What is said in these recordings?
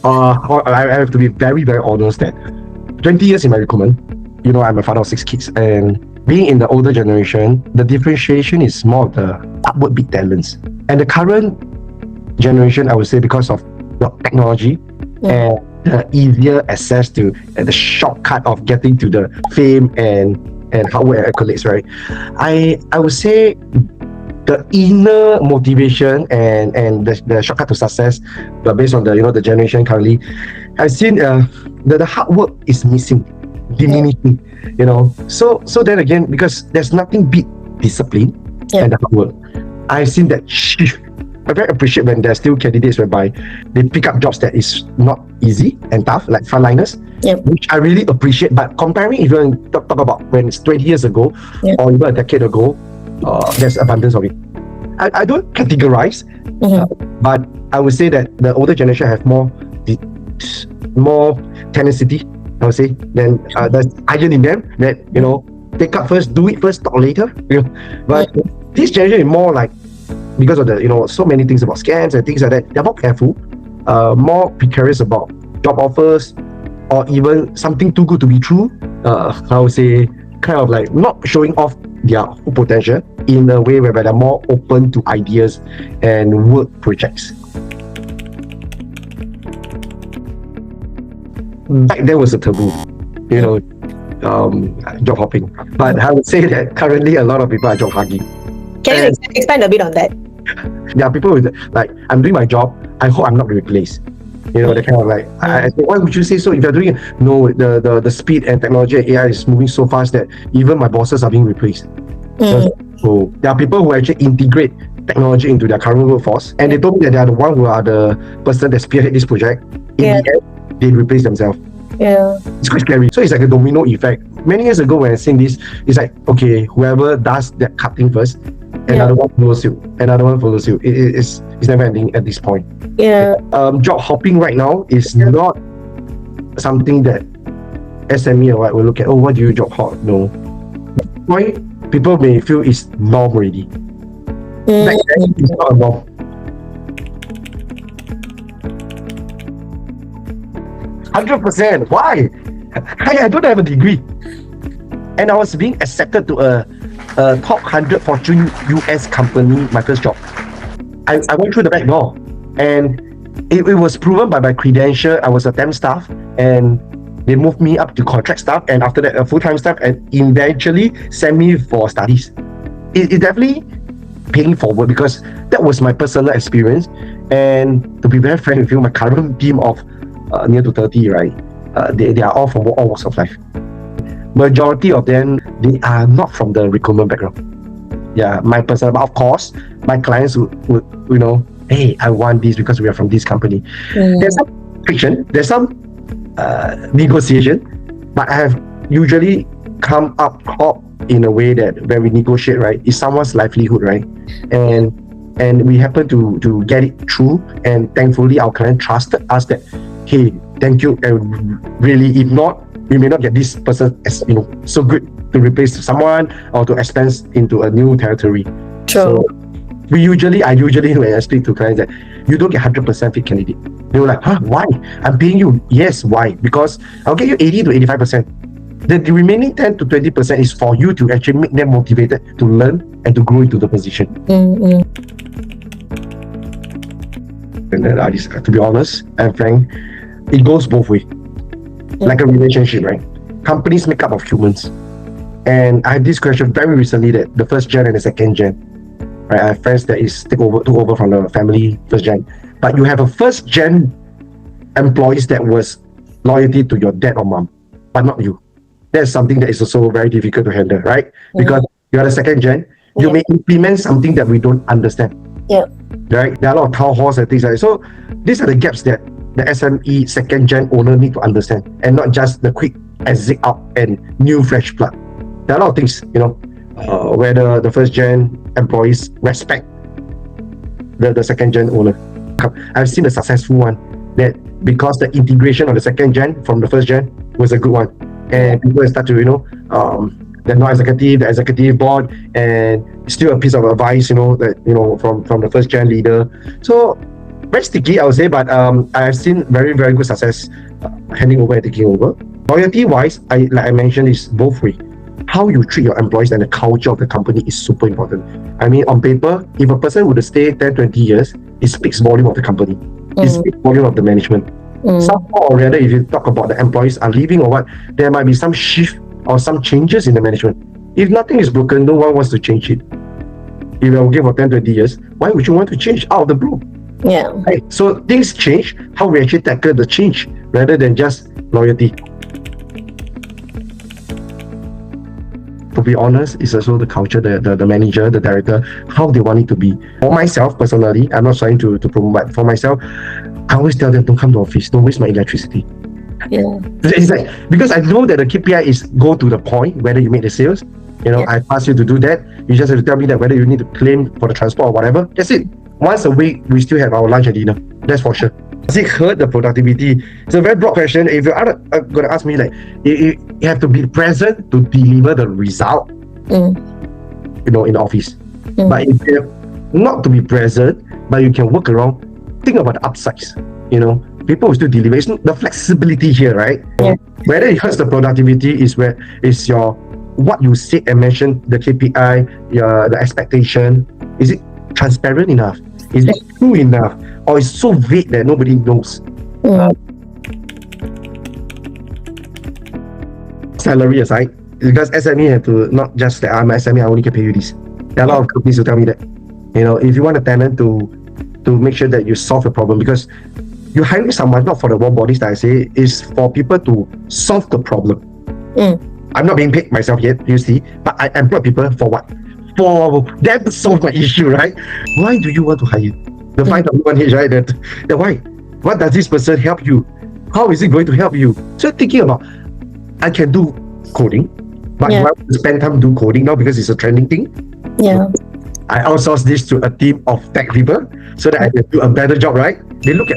I have to be very, very honest that 20 years in my recruitment, I'm a father of 6 kids, and being in the older generation, the differentiation is more of the upward big talents. And the current generation, I would say, because of the technology and the easier access to the shortcut of getting to the fame and hard work and accolades, right? I would say the inner motivation and the shortcut to success, but based on the generation currently, I've seen the hard work is missing, diminishing. So then again, because there's nothing beat discipline and the hard work, I've seen that shift. I very appreciate when there's still candidates whereby they pick up jobs that is not easy and tough, like frontliners, which I really appreciate. But comparing, if you talk about when it's 20 years ago or even a decade ago, there's abundance of it. I don't categorize, but I would say that the older generation have more tenacity, I would say, than there's iron in them that, take up first, do it first, talk later. But this generation is more like, because of the so many things about scams and things like that, they're more careful, more precarious about job offers, or even something too good to be true. I would say kind of like not showing off their full potential in a way whereby they're more open to ideas and work projects. Back then was a taboo, job hopping. But I would say that currently a lot of people are job hugging. Can you expand a bit on that? There are people with like, I'm doing my job, I hope I'm not replaced. They're kind of like, I say, why would you say so if you're doing it? No, the speed and technology and AI is moving so fast that even my bosses are being replaced. So there are people who actually integrate technology into their current workforce, and they told me that they are the one who are the person that spearhead this project. In the end, they replace themselves. It's quite scary. So it's like a domino effect. Many years ago when I seen this, it's like, okay, whoever does that cutting first, another one follows you, another one follows you. It's never ending at this point. Job hopping right now is not something that SME or what will look at. Oh, what do you job hop? No. Why people may feel it's norm already. Back then, it's not a norm. 100%. Why? I don't have a degree, and I was being accepted to a top 100 Fortune US company, my first job. I went through the back door, and it was proven by my credential. I was a temp staff, and they moved me up to contract staff, and after that a full-time staff, and eventually sent me for studies. It definitely paying forward, because that was my personal experience. And to be very frank with you, my current team of near to 30, right, they are all from all walks of life. Majority of them, they are not from the recruitment background. My personal, but of course my clients would hey, I want this because we are from this company. There's some friction, there's some negotiation, but I have usually come up top in a way that when we negotiate, right, it's someone's livelihood, right, and we happen to get it through, and thankfully our client trusted us that, hey, thank you, and really, if not, we may not get this person as so good to replace someone or to expand into a new territory. So I usually when I speak to clients, that you don't get 100% fit candidate. They were like, why? I'm paying you. Yes, why? Because I'll get you 80 to 85%. The remaining 10 to 20% is for you to actually make them motivated to learn and to grow into the position. And then, to be honest and frank, it goes both ways. Like a relationship, right? Companies make up of humans. And I had this question very recently, that the first gen and the second gen, right? I have friends that took over from the family first gen. But you have a first gen employees that was loyalty to your dad or mom, but not you. That's something that is also very difficult to handle, right? Because you are the second gen, you may implement something that we don't understand. Right? There are a lot of town halls and things like that. So these are the gaps that the SME second gen owner need to understand, and not just the quick exit out and new fresh blood. There are a lot of things, whether the first gen employees respect the second gen owner. I've seen a successful one that because the integration of the second gen from the first gen was a good one, and people start to the non-executive, the executive board, and still a piece of advice, that from the first gen leader. So very sticky, I would say, but I've seen very, very good success handing over and taking over. Loyalty wise, like I mentioned, is both way. How you treat your employees and the culture of the company is super important. I mean, on paper, if a person would stay 10, 20 years, it speaks volume of the company. It speaks volume of the management. Somehow or rather, if you talk about the employees are leaving or what, there might be some shift or some changes in the management. If nothing is broken, no one wants to change it. If you're working for 10, 20 years, why would you want to change out of the blue? Yeah. Right? So things change, how we actually tackle the change rather than just loyalty. To be honest, it's also the culture, the manager, the director, how they want it to be. For myself, personally, I'm not trying to promote, but for myself, I always tell them, don't come to office, don't waste my electricity. Yeah. It's like, because I know that the KPI is go to the point, whether you make the sales, I ask you to do that, you just have to tell me that whether you need to claim for the transport or whatever, that's it. Once a week, we still have our lunch and dinner, that's for sure. Does it hurt the productivity? It's a very broad question. If you're going to ask me, like, you have to be present to deliver the result, in the office. But if you're not to be present, but you can work around, think about the upsides, people will still deliver. It's not the flexibility here, right? Yeah. Whether it hurts the productivity is your what you said and mentioned, the KPI, the expectation. Is it transparent enough? Is it true enough? Or is so vague that nobody knows? Salary aside, because SME have to not just say, I'm an SME, I only can pay you this. There are a lot of companies who tell me that. If you want a tenant to make sure that you solve the problem, because you're hiring someone not for the warm bodies that I say, is for people to solve the problem. I'm not being paid myself yet, you see, but I employ people for what? For them to solve my issue, right? Why do you want to hire? The 5,001H, right? That why? What does this person help you? How is it going to help you? So thinking about, I can do coding, but do I want to spend time do coding now because it's a trending thing? Yeah. I outsource this to a team of tech people so that I can do a better job, right? They look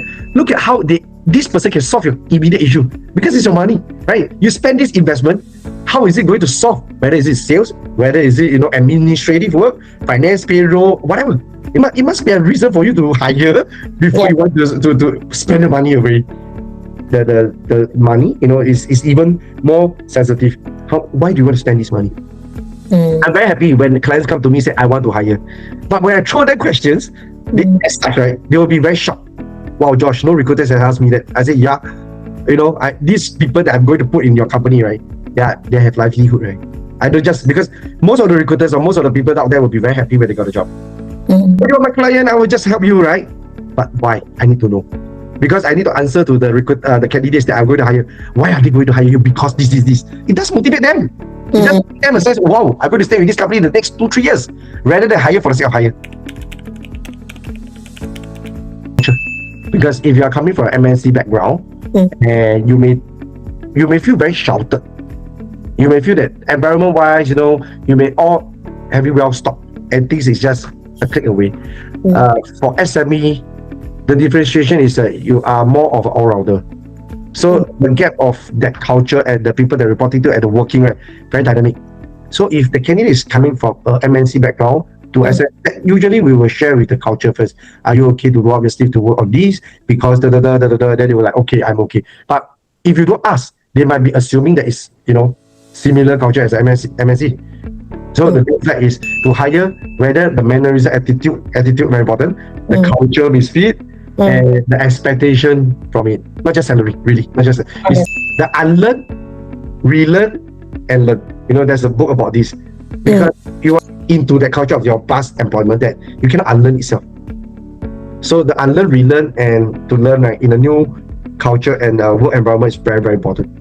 at how this person can solve your immediate issue because it's your money, right? You spend this investment, how is it going to solve? Whether is it sales, whether is it administrative work, finance, payroll, whatever. It must be a reason for you to hire before you want to spend the money away. The money, is even more sensitive. Why do you want to spend this money? I'm very happy when the clients come to me and say, I want to hire. But when I throw them questions, they will be very shocked. Wow, Josh, no recruiters have asked me that. I say, yeah, these people that I'm going to put in your company, right? Yeah, they have livelihood, right? I don't just, because most of the recruiters or most of the people out there will be very happy when they got a job. If you're my client, I will just help you, right? But why? I need to know. Because I need to answer to the candidates that I'm going to hire. Why are they going to hire you? Because this. It does motivate them. It does motivate them and says, wow, I'm going to stay with this company in the next 2-3 years, rather than hire for the sake of hire. Because if you are coming from an MNC background, and you may feel very sheltered. You may feel that environment-wise, you may all have it well stocked, and things is just a click away. For SME, the differentiation is that you are more of an all-rounder. So the gap of that culture and the people that are reporting to and the working, right, very dynamic. So if the candidate is coming from an MNC background to SME, usually we will share with the culture first. Are you okay to roll up your sleeve to work on this? Because then they will like, okay, I'm okay. But if you don't ask, they might be assuming that it's similar culture as MNC. So the big flag is to hire whether the mannerism, attitude very important, the culture is fit, and the expectation from it. Not just salary, really. Not just it's the unlearn, relearn, and learn. There's a book about this. Because you are into the culture of your past employment that you cannot unlearn itself. So the unlearn, relearn, and to learn in a new culture and work environment is very, very important.